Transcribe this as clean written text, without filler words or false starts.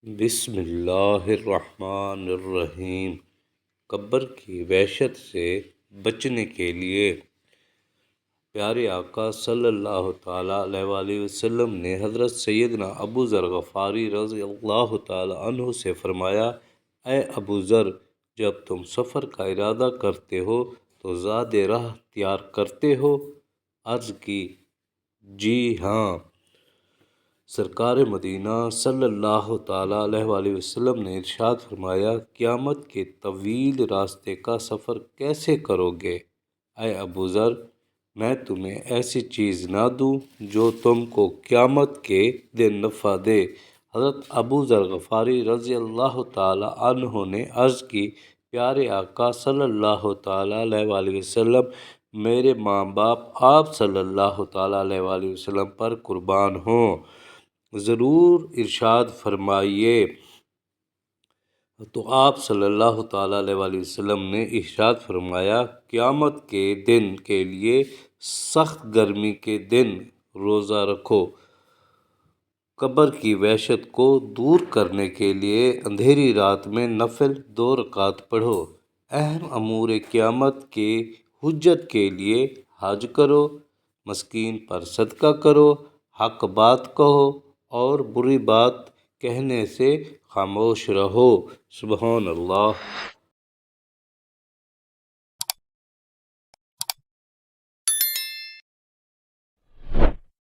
بسم اللہ الرحمن الرحیم۔ قبر کی وحشت سے بچنے کے لیے پیارے آقا صلی اللہ تعالیٰ علیہ وآلہ وسلم نے حضرت سیدنا ابو ذر غفاری رضی اللہ تعالیٰ عنہ سے فرمایا، اے ابو ذر، جب تم سفر کا ارادہ کرتے ہو تو زاد راہ تیار کرتے ہو؟ عرض کی، جی ہاں۔ سرکار مدینہ صلی اللہ تعالیٰ علیہ وآلہ وسلم نے ارشاد فرمایا، قیامت کے طویل راستے کا سفر کیسے کرو گے؟ اے ابو ذر، میں تمہیں ایسی چیز نہ دوں جو تم کو قیامت کے دن نفع دے؟ حضرت ابو ذر غفاری رضی اللہ تعالیٰ عنہ نے عرض کی، پیارے آقا صلی اللہ تعالیٰ علیہ وآلہ وسلم، میرے ماں باپ آپ صلی اللہ تعالیٰ علیہ وآلہ وسلم پر قربان ہوں، ضرور ارشاد فرمائیے۔ تو آپ صلی اللہ تعالیٰ علیہ وآلہ وسلم نے ارشاد فرمایا، قیامت کے دن کے لیے سخت گرمی کے دن روزہ رکھو، قبر کی وحشت کو دور کرنے کے لیے اندھیری رات میں نفل 2 رکعت پڑھو، اہم امور قیامت کے حجت کے لیے حج کرو، مسکین پر صدقہ کرو، حق بات کہو اور بری بات کہنے سے خاموش رہو۔ سبحان اللہ۔